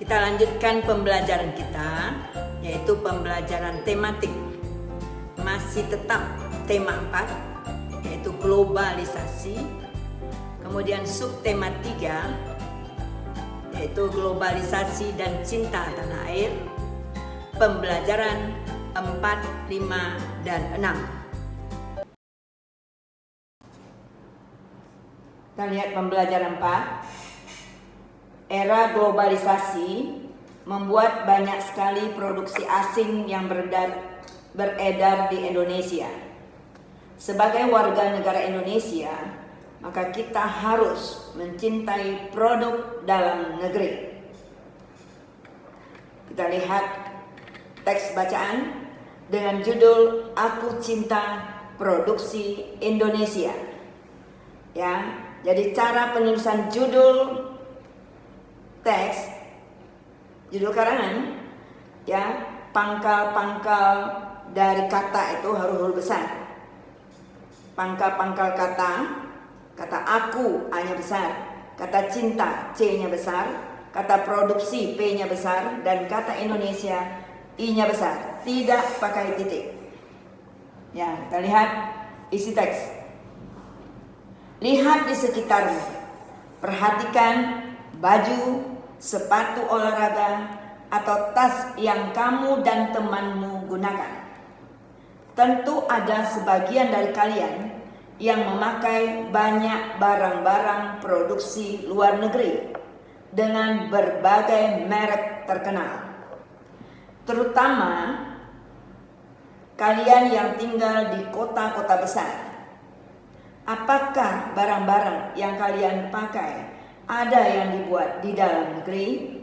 Kita lanjutkan pembelajaran kita, yaitu pembelajaran tematik. Masih tetap tema 4, yaitu globalisasi. Kemudian subtema 3, yaitu globalisasi dan cinta tanah air. Pembelajaran 4, 5, dan 6. Kita lihat pembelajaran 4. Era globalisasi membuat banyak sekali produksi asing yang beredar di Indonesia. Sebagai warga negara Indonesia, maka kita harus mencintai produk dalam negeri. Kita lihat teks bacaan dengan judul Aku Cinta Produksi Indonesia. Ya, jadi cara penulisan judul teks, judul karangan, ya, pangkal-pangkal dari kata itu harus huruf besar. Pangkal-pangkal kata aku A-nya besar, kata cinta C-nya besar, kata produksi P-nya besar, dan kata Indonesia I-nya besar, tidak pakai titik. Ya, kita lihat isi teks. Lihat di sekitarmu, perhatikan baju, sepatu olahraga, atau tas yang kamu dan temanmu gunakan. Tentu ada sebagian dari kalian yang memakai banyak barang-barang produksi luar negeri dengan berbagai merek terkenal. Terutama kalian yang tinggal di kota-kota besar. Apakah barang-barang yang kalian pakai ada yang dibuat di dalam negeri?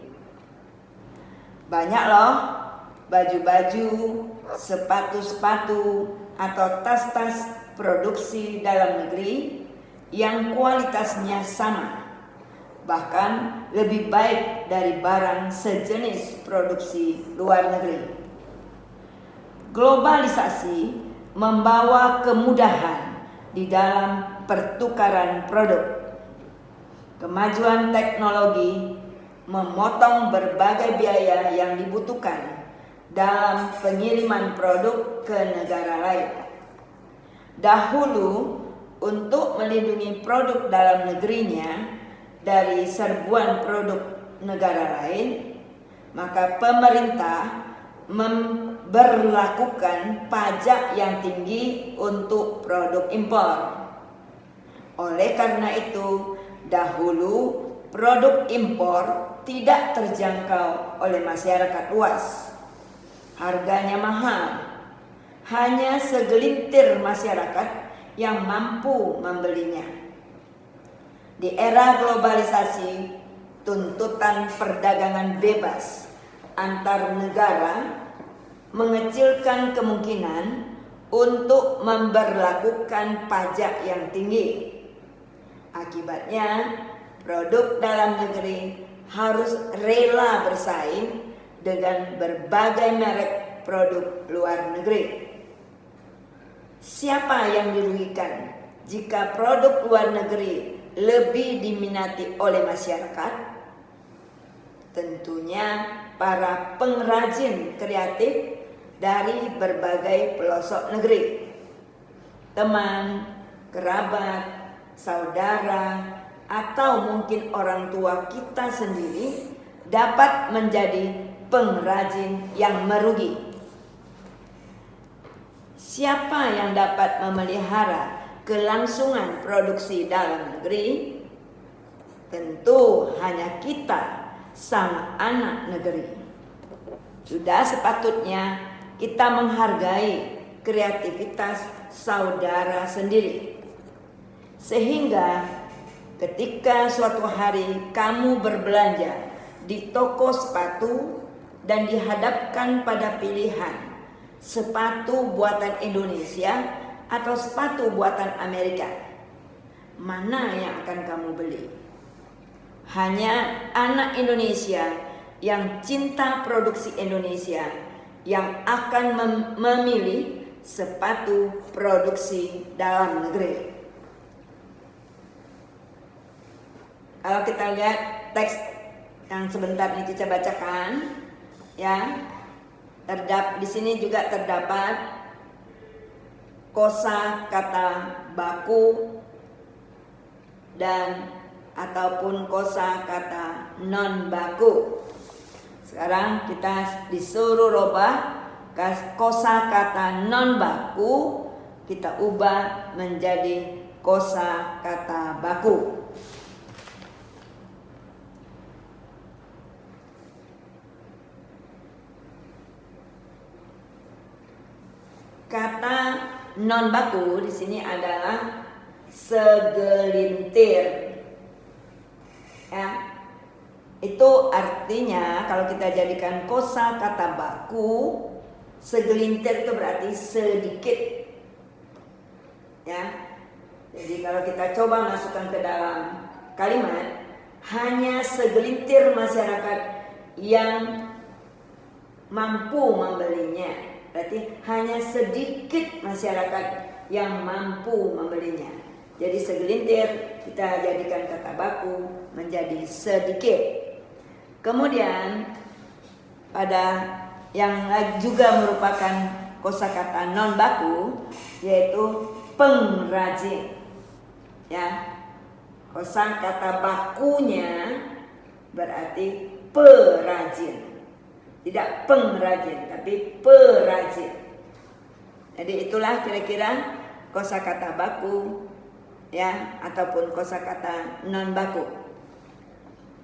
Banyak loh baju-baju, sepatu-sepatu, atau tas-tas produksi dalam negeri yang kualitasnya sama, bahkan lebih baik dari barang sejenis produksi luar negeri. Globalisasi membawa kemudahan di dalam pertukaran produk. Kemajuan teknologi memotong berbagai biaya yang dibutuhkan dalam pengiriman produk ke negara lain. Dahulu, untuk melindungi produk dalam negerinya dari serbuan produk negara lain, maka pemerintah memberlakukan pajak yang tinggi untuk produk impor. Oleh karena itu, dahulu produk impor tidak terjangkau oleh masyarakat luas. Harganya mahal. Hanya segelintir masyarakat yang mampu membelinya. Di era globalisasi, tuntutan perdagangan bebas antar negara mengecilkan kemungkinan untuk memberlakukan pajak yang tinggi. Akibatnya, produk dalam negeri harus rela bersaing dengan berbagai merek produk luar negeri. Siapa yang dirugikan jika produk luar negeri lebih diminati oleh masyarakat? Tentunya para pengrajin kreatif dari berbagai pelosok negeri. Teman, kerabat, saudara, atau mungkin orang tua kita sendiri dapat menjadi pengrajin yang merugi. Siapa yang dapat memelihara kelangsungan produksi dalam negeri? Tentu hanya kita, sang anak negeri. Sudah sepatutnya kita menghargai kreativitas saudara sendiri. Sehingga ketika suatu hari kamu berbelanja di toko sepatu dan dihadapkan pada pilihan sepatu buatan Indonesia atau sepatu buatan Amerika, mana yang akan kamu beli? Hanya anak Indonesia yang cinta produksi Indonesia yang akan memilih sepatu produksi dalam negeri. Kalau kita lihat teks yang sebentar ini Cica bacakan, ya. Di sini juga terdapat kosakata baku dan ataupun kosakata non baku. Sekarang kita disuruh rubah kosakata non baku, kita ubah menjadi kosakata baku. Kata non baku di sini adalah segelintir. Ya. Itu artinya kalau kita jadikan kosakata baku, segelintir itu berarti sedikit. Ya. Jadi kalau kita coba masukkan ke dalam kalimat, hanya segelintir masyarakat yang mampu membelinya. Berarti hanya sedikit masyarakat yang mampu membelinya. Jadi segelintir kita jadikan kata baku menjadi sedikit. Kemudian pada yang juga merupakan kosakata non baku yaitu pengrajin. Ya. Kosakata bakunya berarti perajin. Tidak pengrajin, tapi perajin. Jadi itulah kira-kira kosakata baku, ya, ataupun kosakata non baku.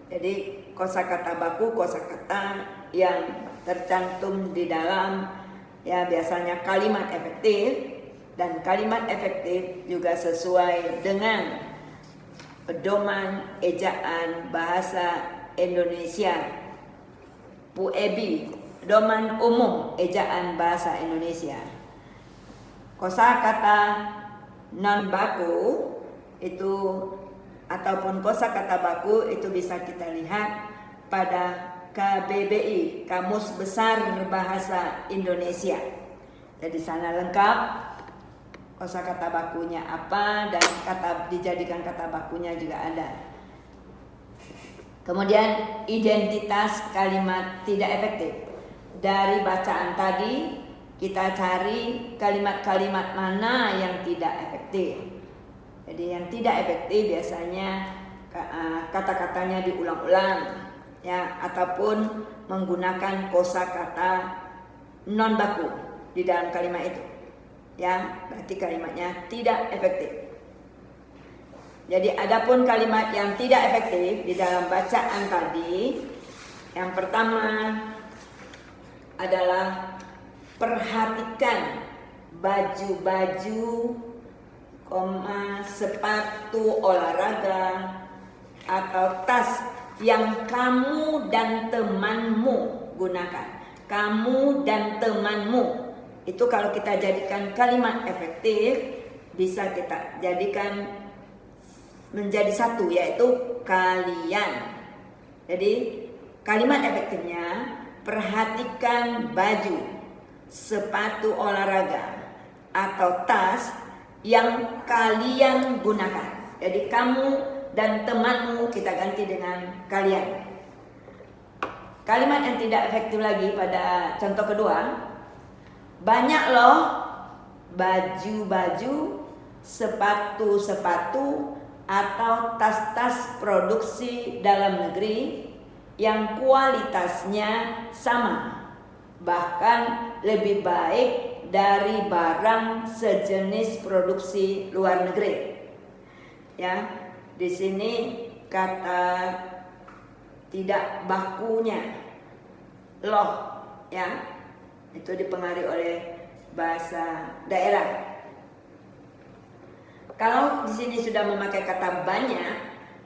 Jadi kosakata baku, kosakata yang tercantum di dalam, ya, biasanya kalimat efektif, dan kalimat efektif juga sesuai dengan pedoman ejaan bahasa Indonesia. PUEB, Pedoman Umum Ejaan Bahasa Indonesia. Kosakata non baku itu ataupun kosakata baku itu bisa kita lihat pada KBBI, Kamus Besar Bahasa Indonesia. Jadi sana lengkap kosakata bakunya apa dan dijadikan kata bakunya juga ada. Kemudian identitas kalimat tidak efektif. Dari bacaan tadi kita cari kalimat-kalimat mana yang tidak efektif. Jadi yang tidak efektif biasanya kata-katanya diulang-ulang, ya, ataupun menggunakan kosakata non baku di dalam kalimat itu. Ya, berarti kalimatnya tidak efektif. Jadi adapun kalimat yang tidak efektif di dalam bacaan tadi, yang pertama adalah perhatikan baju-baju, sepatu olahraga atau tas yang kamu dan temanmu gunakan. Kamu dan temanmu itu kalau kita jadikan kalimat efektif bisa kita jadikan menjadi satu, yaitu kalian. Jadi kalimat efektifnya perhatikan baju, sepatu olahraga atau tas yang kalian gunakan. Jadi kamu dan temanmu kita ganti dengan kalian. Kalimat yang tidak efektif lagi pada contoh kedua, banyak loh baju-baju, sepatu-sepatu atau tas-tas produksi dalam negeri yang kualitasnya sama, bahkan lebih baik dari barang sejenis produksi luar negeri. Ya, di sini kata tidak bakunya loh, ya, itu dipengaruhi oleh bahasa daerah. Kalau di sini sudah memakai kata banyak,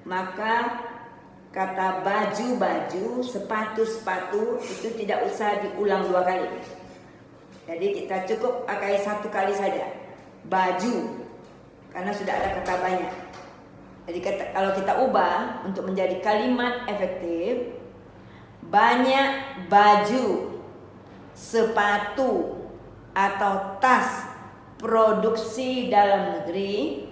maka kata baju-baju, sepatu-sepatu itu tidak usah diulang dua kali. Jadi kita cukup pakai satu kali saja, baju, karena sudah ada kata banyak. Jadi kalau kita ubah untuk menjadi kalimat efektif, banyak baju, sepatu atau tas produksi dalam negeri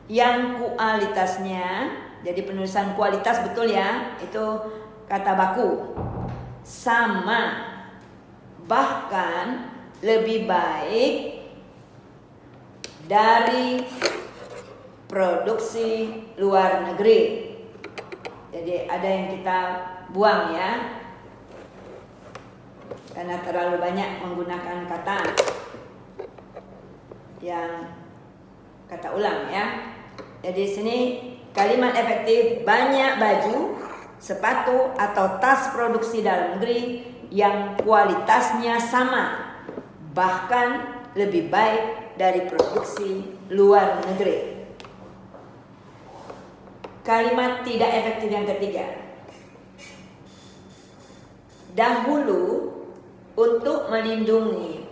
yang kualitasnya Jadi penulisan kualitas betul ya, itu kata baku. Sama, bahkan lebih baik dari produksi luar negeri. Jadi ada yang kita buang ya, karena terlalu banyak menggunakan kata yang kata ulang ya. Jadi sini kalimat efektif: banyak baju, sepatu atau tas produksi dalam negeri yang kualitasnya sama, bahkan lebih baik dari produksi luar negeri. Kalimat tidak efektif yang ketiga: dahulu untuk melindungi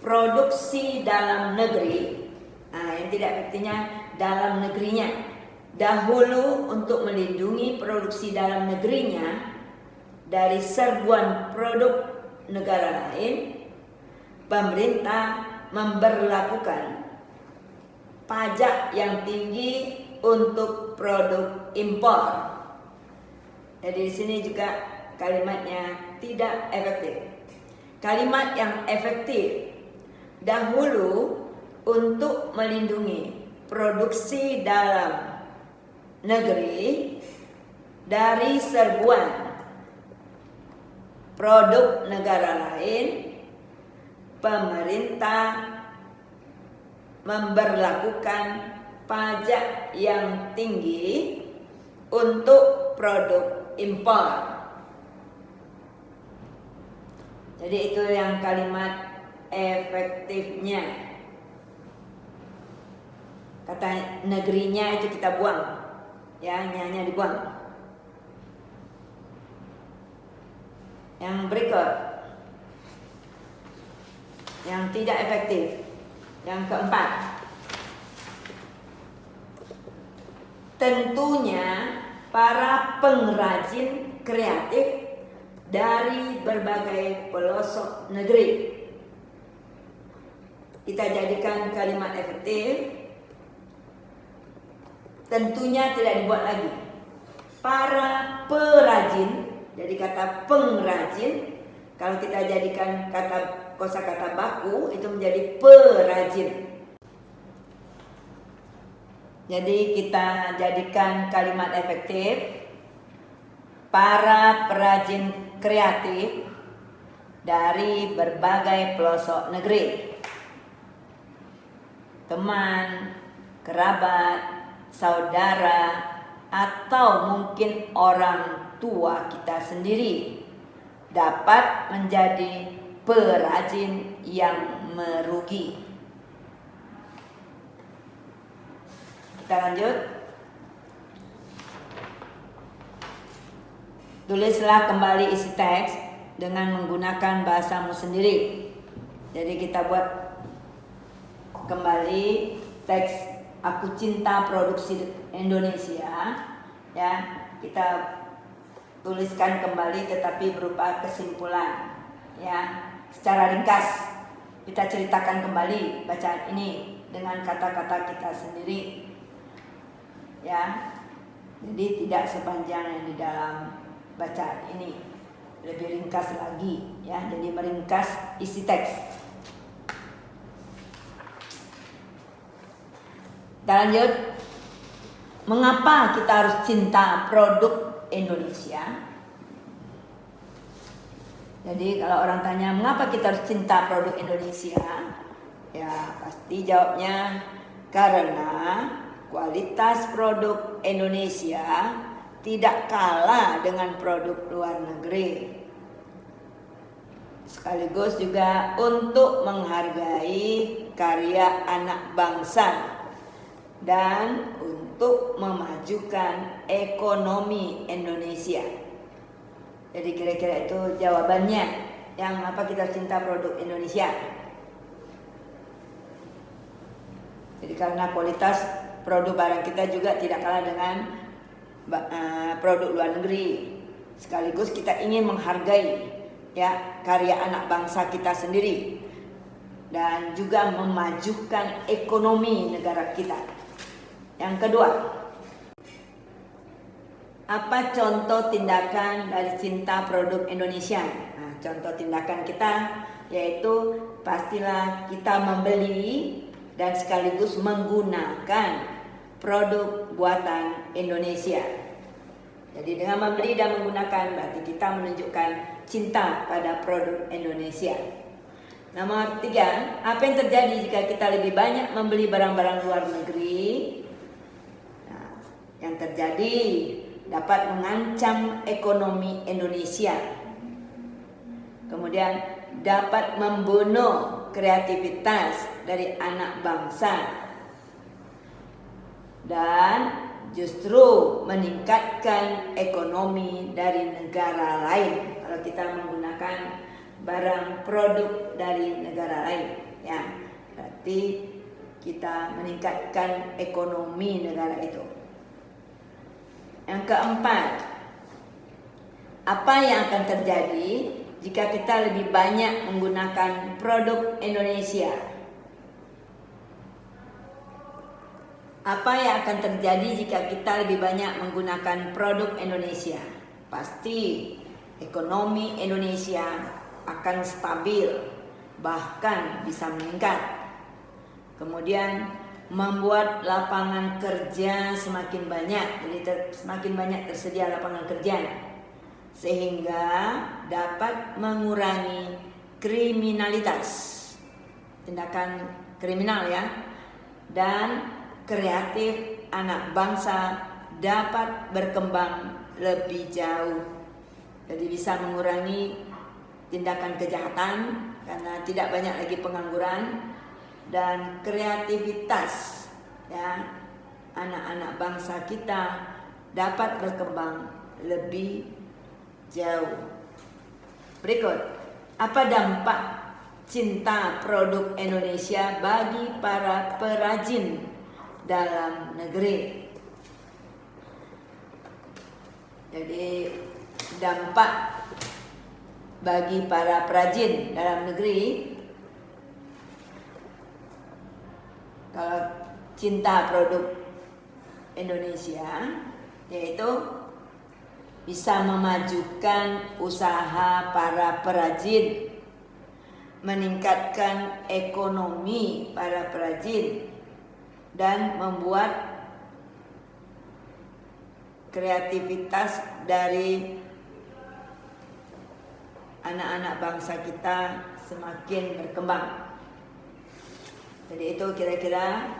produksi dalam negeri. Yang tidak efektifnya dalam negerinya. Dahulu untuk melindungi produksi dalam negerinya dari serbuan produk negara lain, pemerintah memberlakukan pajak yang tinggi untuk produk impor. Jadi di sini juga kalimatnya tidak efektif. Kalimat yang efektif: dahulu untuk melindungi produksi dalam negeri dari serbuan produk negara lain, pemerintah memberlakukan pajak yang tinggi untuk produk impor. Jadi itu yang kalimat efektifnya. Kata negerinya itu kita buang, ya, nya dibuang. Yang berikut, yang tidak efektif, yang keempat: tentunya para pengrajin kreatif dari berbagai pelosok negeri. Kita jadikan kalimat efektif, tentunya tidak dibuat lagi. Para perajin, jadi kata pengrajin, kalau kita jadikan kata kosakata baku itu menjadi perajin. Jadi kita jadikan kalimat efektif: para perajin kreatif dari berbagai pelosok negeri. Teman, kerabat, saudara, atau mungkin orang tua kita sendiri dapat menjadi perajin yang merugi. Kita lanjut. Tulislah kembali isi teks dengan menggunakan bahasamu sendiri. Jadi kita buat kembali teks "Aku cinta produksi Indonesia", ya. Kita tuliskan kembali tetapi berupa kesimpulan, ya. Secara ringkas kita ceritakan kembali bacaan ini dengan kata-kata kita sendiri, ya. Jadi tidak sepanjang yang di dalam bacaan ini, lebih ringkas lagi, ya. Jadi meringkas isi teks. Kita lanjut. Mengapa kita harus cinta produk Indonesia? Jadi kalau orang tanya mengapa kita harus cinta produk Indonesia, ya pasti jawabnya karena kualitas produk Indonesia tidak kalah dengan produk luar negeri. Sekaligus juga untuk menghargai karya anak bangsa dan untuk memajukan ekonomi Indonesia. Jadi kira-kira itu jawabannya, yang apa kita cinta produk Indonesia. Jadi karena kualitas produk barang kita juga tidak kalah dengan produk luar negeri. Sekaligus kita ingin menghargai, ya, karya anak bangsa kita sendiri dan juga memajukan ekonomi negara kita. Yang kedua, Apa contoh tindakan dari cinta produk Indonesia? Nah, contoh tindakan kita yaitu pastilah kita membeli dan sekaligus menggunakan produk buatan Indonesia. Jadi dengan membeli dan menggunakan berarti kita menunjukkan cinta pada produk Indonesia. Nomor 3, apa yang terjadi jika kita lebih banyak membeli barang-barang luar negeri? Nah, yang terjadi dapat mengancam ekonomi Indonesia. Kemudian dapat membunuh kreativitas dari anak bangsa. Dan justru meningkatkan ekonomi dari negara lain kalau kita menggunakan barang produk dari negara lain, ya. Berarti kita meningkatkan ekonomi negara itu. Yang keempat, apa yang akan terjadi jika kita lebih banyak menggunakan produk Indonesia? Apa yang akan terjadi jika kita lebih banyak menggunakan produk Indonesia? Pasti ekonomi Indonesia akan stabil, bahkan bisa meningkat. Kemudian membuat lapangan kerja semakin banyak, jadi semakin banyak tersedia lapangan kerja, sehingga dapat mengurangi kriminalitas, tindakan kriminal ya, dan kreatif anak bangsa dapat berkembang lebih jauh. Jadi bisa mengurangi tindakan kejahatan karena tidak banyak lagi pengangguran, dan kreativitas ya, anak-anak bangsa kita dapat berkembang lebih jauh. Berikut, apa dampak cinta produk Indonesia bagi para perajin dalam negeri? Jadi dampak bagi para perajin dalam negeri kalau cinta produk Indonesia, yaitu bisa memajukan usaha para perajin, meningkatkan ekonomi para perajin, dan membuat kreativitas dari anak-anak bangsa kita semakin berkembang. Jadi itu kira-kira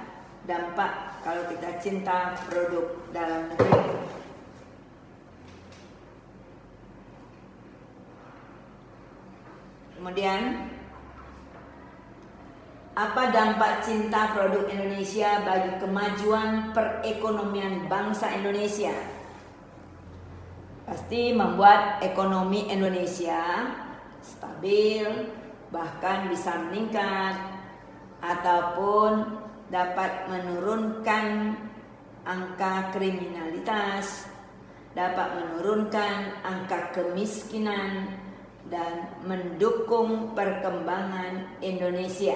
dampak kalau kita cinta produk dalam negeri. Kemudian, apa dampak cinta produk Indonesia bagi kemajuan perekonomian bangsa Indonesia? Pasti membuat ekonomi Indonesia stabil, bahkan bisa meningkat, ataupun dapat menurunkan angka kriminalitas, dapat menurunkan angka kemiskinan, dan mendukung perkembangan Indonesia.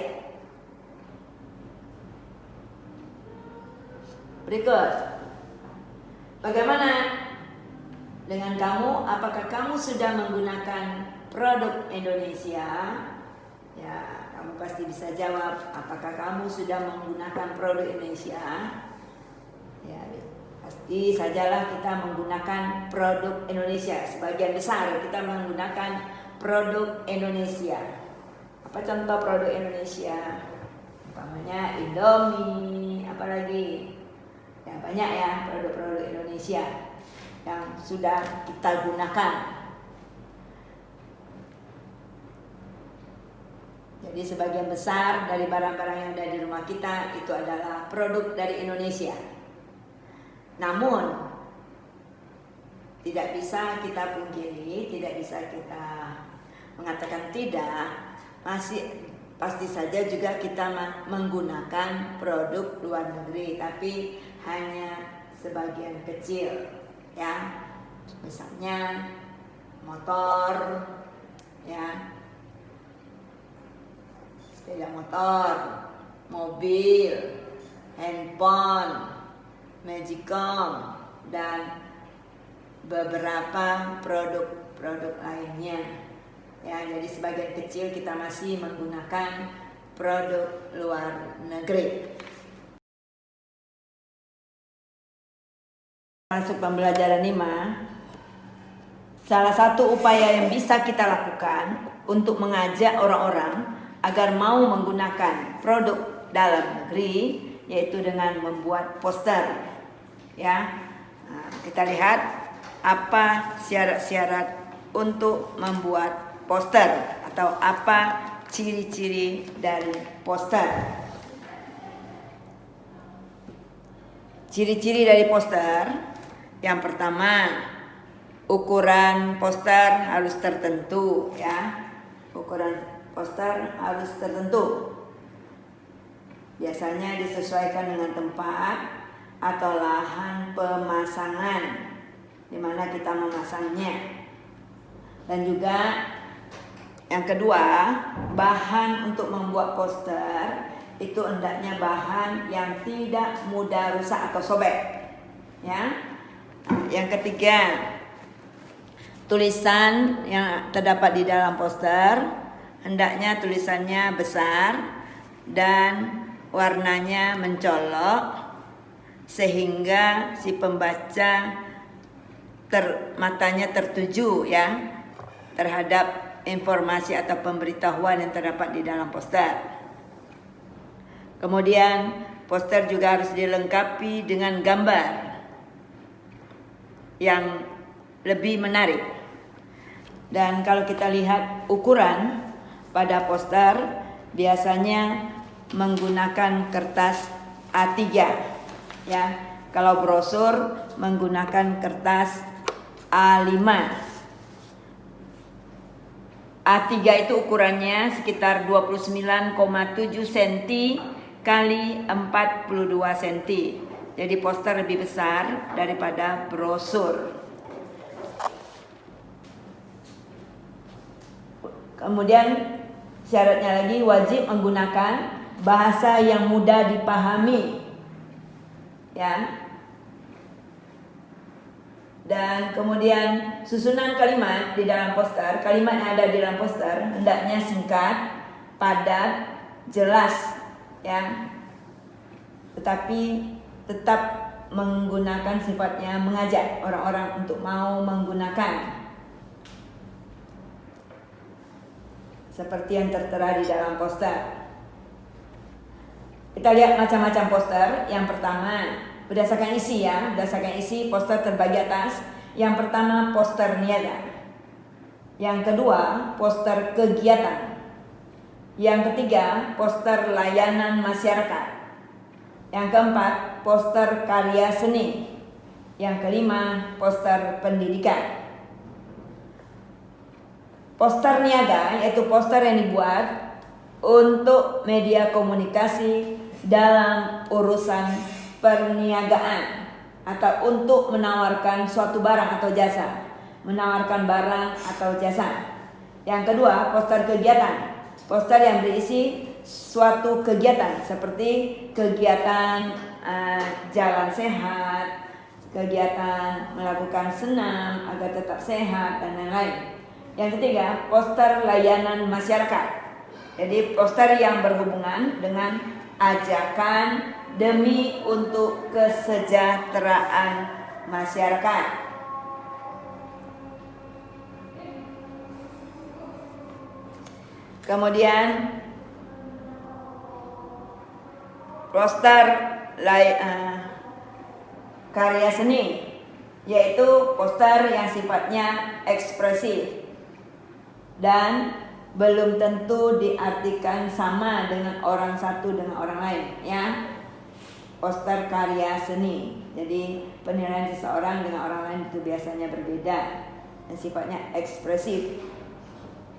Berikut, bagaimana dengan kamu? Apakah kamu sudah menggunakan produk Indonesia? Ya, kamu pasti bisa jawab, apakah kamu sudah menggunakan produk Indonesia? Ya, pasti sajalah kita menggunakan produk Indonesia. Sebagian besar kita menggunakan produk Indonesia. Apa contoh produk Indonesia? Umpamanya Indomie, apalagi? Ya, banyak ya produk-produk Indonesia yang sudah kita gunakan. Jadi sebagian besar dari barang-barang yang ada di rumah kita itu adalah produk dari Indonesia. Namun tidak bisa kita pungkiri, tidak bisa kita mengatakan tidak, pasti saja juga kita menggunakan produk luar negeri, tapi hanya sebagian kecil ya. Misalnya motor ya, sepeda motor, mobil, handphone, magicom, dan beberapa produk-produk lainnya. Ya, jadi sebagian kecil kita masih menggunakan produk luar negeri. Masuk pembelajaran 5. Salah satu upaya yang bisa kita lakukan untuk mengajak orang-orang agar mau menggunakan produk dalam negeri yaitu dengan membuat poster. Ya, kita lihat apa syarat-syarat untuk membuat poster atau apa ciri-ciri dari poster. Ciri-ciri dari poster yang pertama, ukuran poster harus tertentu, ya. Ukuran poster harus tertentu. Biasanya disesuaikan dengan tempat atau lahan pemasangan di mana kita memasangnya. Dan juga yang kedua, bahan untuk membuat poster itu hendaknya bahan yang tidak mudah rusak atau sobek. Ya. Yang ketiga, tulisan yang terdapat di dalam poster hendaknya tulisannya besar dan warnanya mencolok sehingga si pembaca matanya tertuju ya terhadap informasi atau pemberitahuan yang terdapat di dalam poster. Kemudian poster juga harus dilengkapi dengan gambar yang lebih menarik. Dan kalau kita lihat ukuran pada poster biasanya menggunakan kertas A3 ya. Kalau brosur menggunakan kertas A5. A3 itu ukurannya sekitar 29,7 cm kali 42 cm. Jadi poster lebih besar daripada brosur. Kemudian syaratnya lagi wajib menggunakan bahasa yang mudah dipahami. Ya. Dan kemudian susunan kalimat di dalam poster, kalimat yang ada di dalam poster hendaknya singkat, padat, jelas, ya. Tetapi tetap menggunakan sifatnya mengajak orang-orang untuk mau menggunakan. Seperti yang tertera di dalam poster. Kita lihat macam-macam poster. Yang pertama, berdasarkan isi ya. Berdasarkan isi poster terbagi atas. Yang pertama poster niaga. Yang kedua poster kegiatan. Yang ketiga poster layanan masyarakat. Yang keempat poster karya seni. Yang kelima poster pendidikan. Poster niaga yaitu poster yang dibuat untuk media komunikasi dalam urusan perniagaan atau untuk menawarkan suatu barang atau jasa, menawarkan barang atau jasa. Yang kedua, poster kegiatan. Poster yang berisi suatu kegiatan seperti kegiatan jalan sehat, kegiatan melakukan senam agar tetap sehat dan lain-lain. Yang ketiga, poster layanan masyarakat. Jadi poster yang berhubungan dengan ajakan demi untuk kesejahteraan masyarakat. Kemudian poster karya seni, yaitu poster yang sifatnya ekspresif dan belum tentu diartikan sama dengan orang satu dengan orang lain ya. Poster karya seni, jadi penilaian seseorang dengan orang lain itu biasanya berbeda dan sifatnya ekspresif.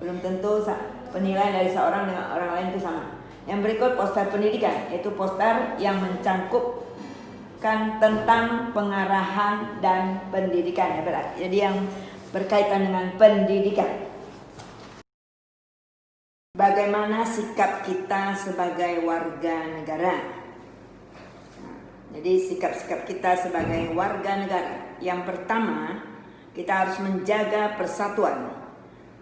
Belum tentu penilaian dari seorang dengan orang lain itu sama. Yang berikut poster pendidikan, yaitu poster yang mencangkupkan tentang pengarahan dan pendidikan ya berat. Jadi yang berkaitan dengan pendidikan. Bagaimana sikap kita sebagai warga negara? Jadi sikap-sikap kita sebagai warga negara. Yang pertama, kita harus menjaga persatuan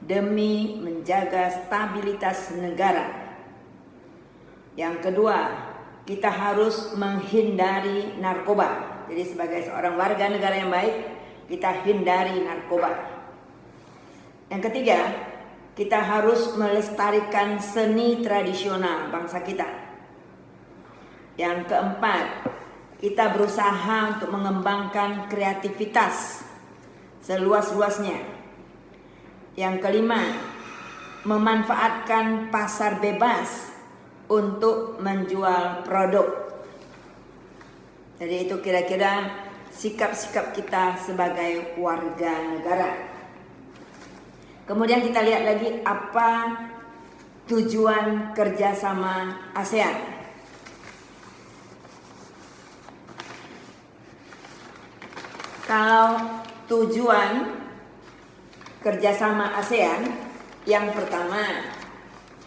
demi menjaga stabilitas negara. Yang kedua, kita harus menghindari narkoba. Jadi sebagai seorang warga negara yang baik, kita hindari narkoba. Yang ketiga, kita harus melestarikan seni tradisional bangsa kita. Yang keempat, kita berusaha untuk mengembangkan kreativitas seluas-luasnya. Yang kelima, memanfaatkan pasar bebas untuk menjual produk. Jadi itu kira-kira sikap-sikap kita sebagai warga negara. Kemudian kita lihat lagi apa tujuan kerjasama ASEAN. Kalau tujuan kerjasama ASEAN, yang pertama,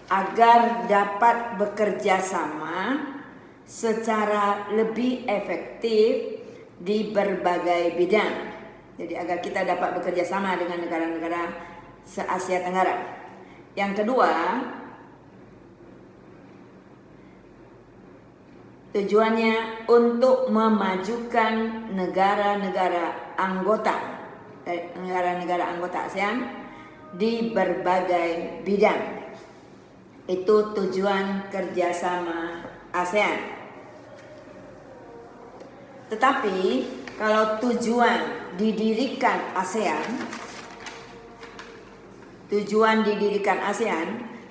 agar dapat bekerja sama secara lebih efektif di berbagai bidang. Jadi agar kita dapat bekerja sama dengan negara-negara se-Asia Tenggara. Yang kedua, tujuannya untuk memajukan negara-negara anggota ASEAN di berbagai bidang. Itu tujuan kerjasama ASEAN. Tetapi kalau tujuan didirikan ASEAN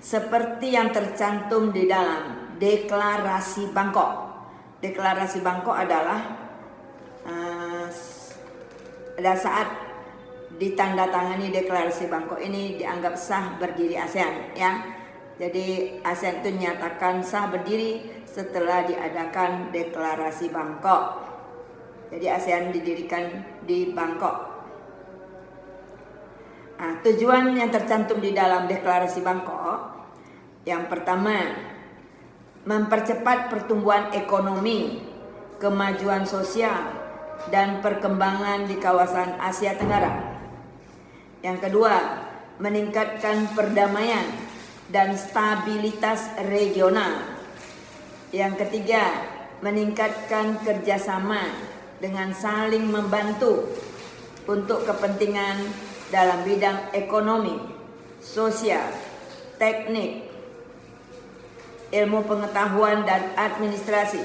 seperti yang tercantum di dalam Deklarasi Bangkok. Deklarasi Bangkok adalah pada saat ditandatangani Deklarasi Bangkok ini dianggap sah berdiri ASEAN, ya. Jadi ASEAN itu nyatakan sah berdiri setelah diadakan Deklarasi Bangkok. Jadi ASEAN didirikan di Bangkok. Nah, tujuan yang tercantum di dalam Deklarasi Bangkok, yang pertama, mempercepat pertumbuhan ekonomi, kemajuan sosial, dan perkembangan di kawasan Asia Tenggara. Yang kedua, meningkatkan perdamaian dan stabilitas regional. Yang ketiga, meningkatkan kerjasama dengan saling membantu untuk kepentingan dalam bidang ekonomi, sosial, teknik, ilmu pengetahuan dan administrasi.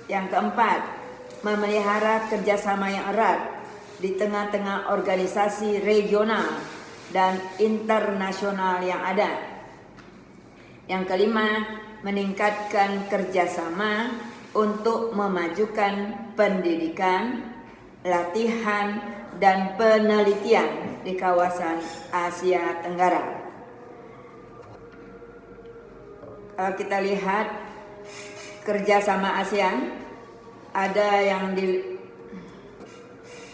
Yang keempat, memelihara kerjasama yang erat di tengah-tengah organisasi regional dan internasional yang ada. Yang kelima, meningkatkan kerjasama untuk memajukan pendidikan, latihan, dan penelitian di kawasan Asia Tenggara. Kalau kita lihat kerjasama ASEAN, ada yang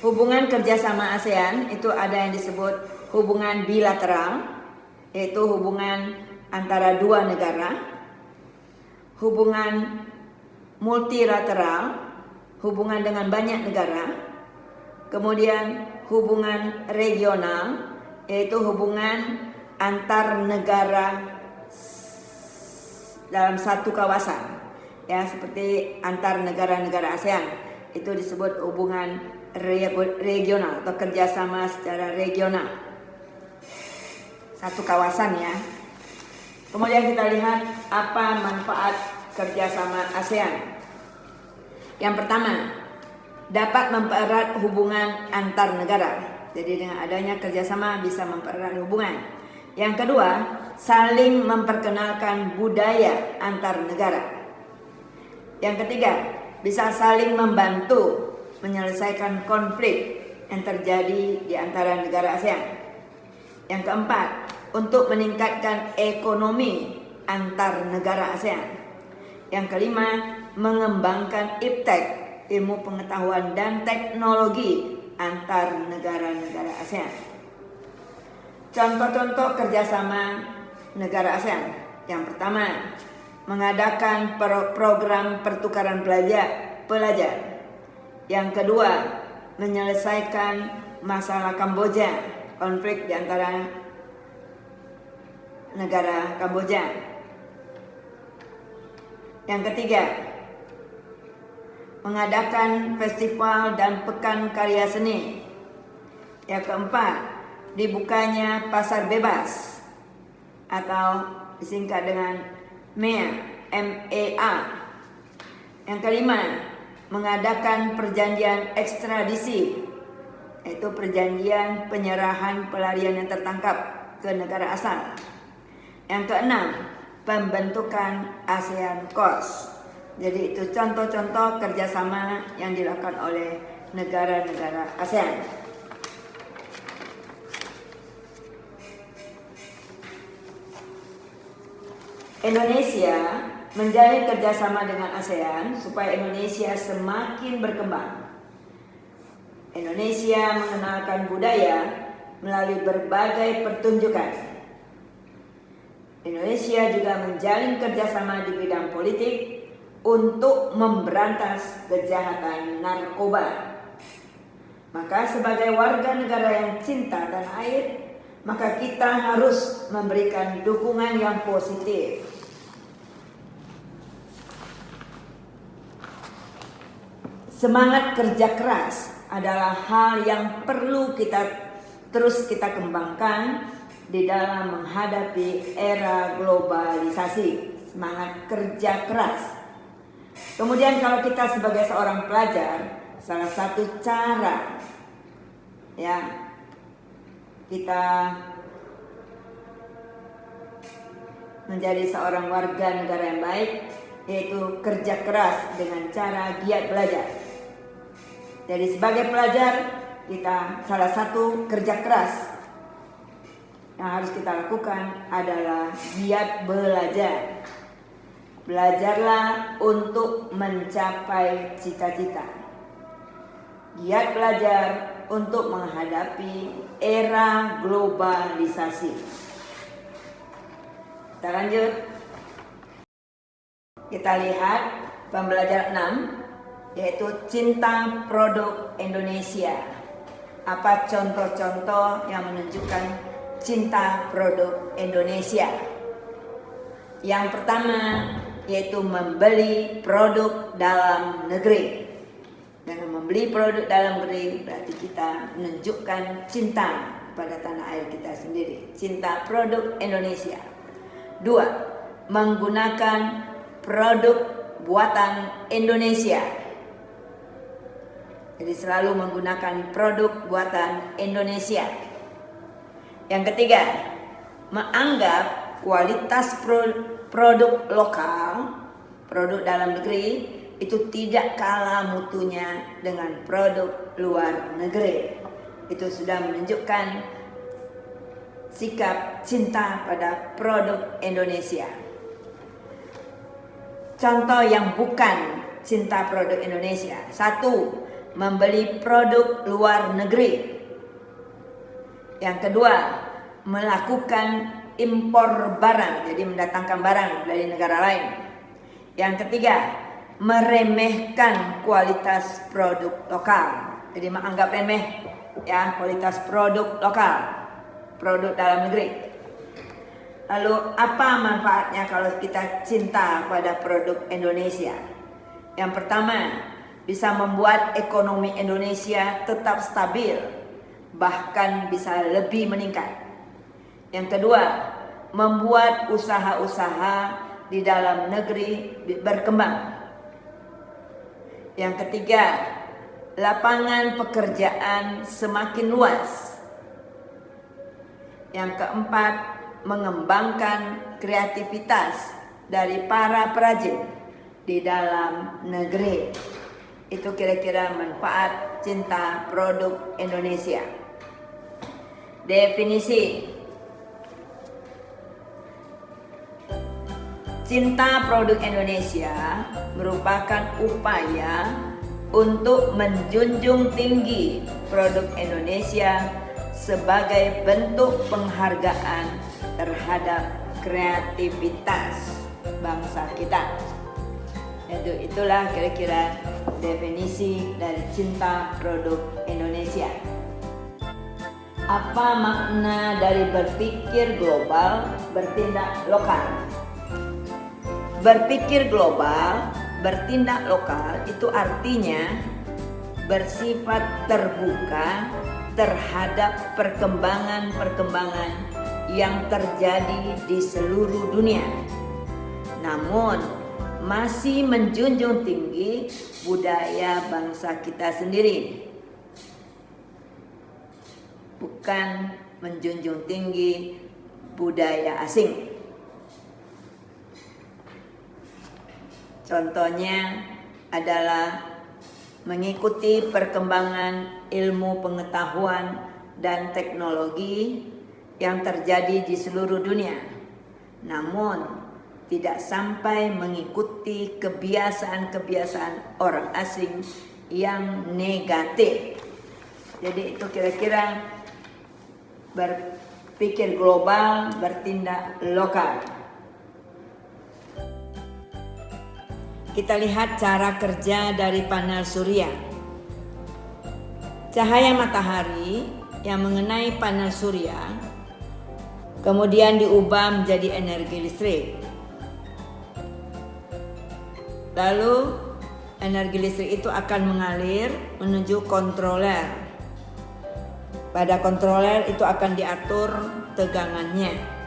hubungan kerjasama ASEAN itu ada yang disebut hubungan bilateral, yaitu hubungan antara dua negara, hubungan multilateral, hubungan dengan banyak negara, kemudian hubungan regional, yaitu hubungan antar negara dalam satu kawasan, ya, seperti antar negara-negara ASEAN, itu disebut hubungan regional atau kerjasama secara regional, satu kawasan, ya. Kemudian kita lihat apa manfaat kerjasama ASEAN. Yang pertama, dapat mempererat hubungan antar negara. Jadi dengan adanya kerjasama bisa mempererat hubungan. Yang kedua, saling memperkenalkan budaya antar negara. Yang ketiga, bisa saling membantu menyelesaikan konflik yang terjadi di antara negara ASEAN. Yang keempat, untuk meningkatkan ekonomi antar negara ASEAN. Yang kelima, mengembangkan iptek, ilmu pengetahuan dan teknologi antar negara-negara ASEAN. Contoh-contoh kerjasama negara ASEAN. Yang pertama, mengadakan program pertukaran pelajar. Yang kedua, menyelesaikan masalah Kamboja, konflik di antara negara Kamboja. Yang ketiga, mengadakan festival dan pekan karya seni. Yang keempat, dibukanya pasar bebas atau disingkat dengan MEA, MEA. Yang kelima, mengadakan perjanjian ekstradisi, yaitu perjanjian penyerahan pelarian yang tertangkap ke negara asal. Yang keenam, pembentukan ASEAN Corps. Jadi itu contoh-contoh kerjasama yang dilakukan oleh negara-negara ASEAN. Indonesia menjalin kerjasama dengan ASEAN supaya Indonesia semakin berkembang. Indonesia mengenalkan budaya melalui berbagai pertunjukan. Indonesia juga menjalin kerjasama di bidang politik untuk memberantas kejahatan narkoba. Maka sebagai warga negara yang cinta tanah air, maka kita harus memberikan dukungan yang positif. Semangat kerja keras adalah hal yang perlu kita kembangkan di dalam menghadapi era globalisasi. Semangat kerja keras. Kemudian kalau kita sebagai seorang pelajar, salah satu cara ya kita menjadi seorang warga negara yang baik, yaitu kerja keras dengan cara giat belajar. Jadi sebagai pelajar, kita salah satu kerja keras yang harus kita lakukan adalah giat belajar. Belajarlah untuk mencapai cita-cita. Giat belajar untuk menghadapi era globalisasi. Kita lanjut. Kita lihat pembelajaran 6, yaitu cinta produk Indonesia. Apa contoh-contoh yang menunjukkan cinta produk Indonesia? Yang pertama, yaitu membeli produk dalam negeri. Dengan membeli produk dalam negeri berarti kita menunjukkan cinta pada tanah air kita sendiri. Cinta produk Indonesia. 2, menggunakan produk buatan Indonesia. Jadi selalu menggunakan produk buatan Indonesia. Yang ketiga, menganggap kualitas produk lokal, produk dalam negeri itu tidak kalah mutunya dengan produk luar negeri. Itu sudah menunjukkan sikap cinta pada produk Indonesia. Contoh yang bukan cinta produk Indonesia. 1, membeli produk luar negeri. Yang kedua, melakukan impor barang, jadi mendatangkan barang dari negara lain. Yang ketiga, meremehkan kualitas produk lokal. Jadi menganggap remeh ya kualitas produk lokal, produk dalam negeri. Lalu apa manfaatnya kalau kita cinta pada produk Indonesia? Yang pertama, bisa membuat ekonomi Indonesia tetap stabil, bahkan bisa lebih meningkat. Yang kedua, membuat usaha-usaha di dalam negeri berkembang. Yang ketiga, lapangan pekerjaan semakin luas. Yang keempat, mengembangkan kreativitas dari para perajin di dalam negeri. Itu kira-kira manfaat cinta produk Indonesia. Definisi cinta produk Indonesia merupakan upaya untuk menjunjung tinggi produk Indonesia sebagai bentuk penghargaan terhadap kreativitas bangsa kita. Itulah kira-kira definisi dari cinta produk Indonesia. Apa makna dari berpikir global, bertindak lokal? Berpikir global, bertindak lokal itu artinya bersifat terbuka terhadap perkembangan-perkembangan yang terjadi di seluruh dunia. Namun masih menjunjung tinggi budaya bangsa kita sendiri. Bukan menjunjung tinggi budaya asing. Contohnya adalah mengikuti perkembangan ilmu pengetahuan dan teknologi yang terjadi di seluruh dunia. Namun tidak sampai mengikuti kebiasaan-kebiasaan orang asing yang negatif. Jadi itu kira-kira berpikir global, bertindak lokal. Kita lihat cara kerja dari panel surya. Cahaya matahari yang mengenai panel surya kemudian diubah menjadi energi listrik. Lalu energi listrik itu akan mengalir menuju controller. Pada controller itu akan diatur tegangannya.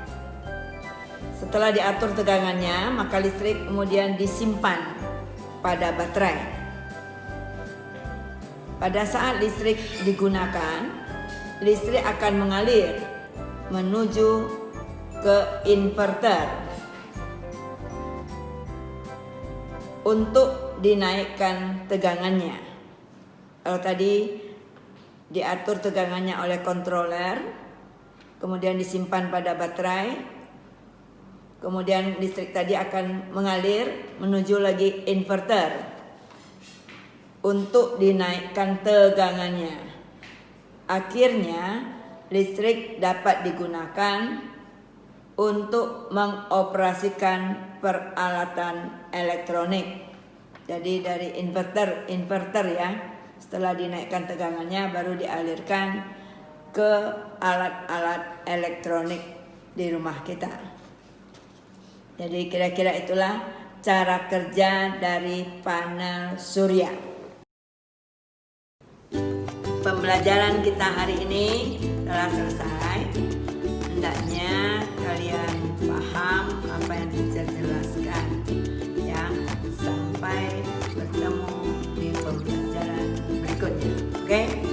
Setelah diatur tegangannya, maka listrik kemudian disimpan pada baterai. Pada saat listrik digunakan, listrik akan mengalir menuju ke inverter untuk dinaikkan tegangannya. Kalau tadi diatur tegangannya oleh controller, kemudian disimpan pada baterai, kemudian listrik tadi akan mengalir menuju lagi inverter untuk dinaikkan tegangannya. Akhirnya listrik dapat digunakan untuk mengoperasikan peralatan elektronik. Jadi dari inverter ya. Setelah dinaikkan tegangannya baru dialirkan ke alat-alat elektronik di rumah kita. Jadi kira-kira itulah cara kerja dari panel surya. Pembelajaran kita hari ini telah selesai. Hendaknya kalian paham apa yang teacher jelaskan. Ya, sampai bertemu di pembelajaran berikutnya. Oke?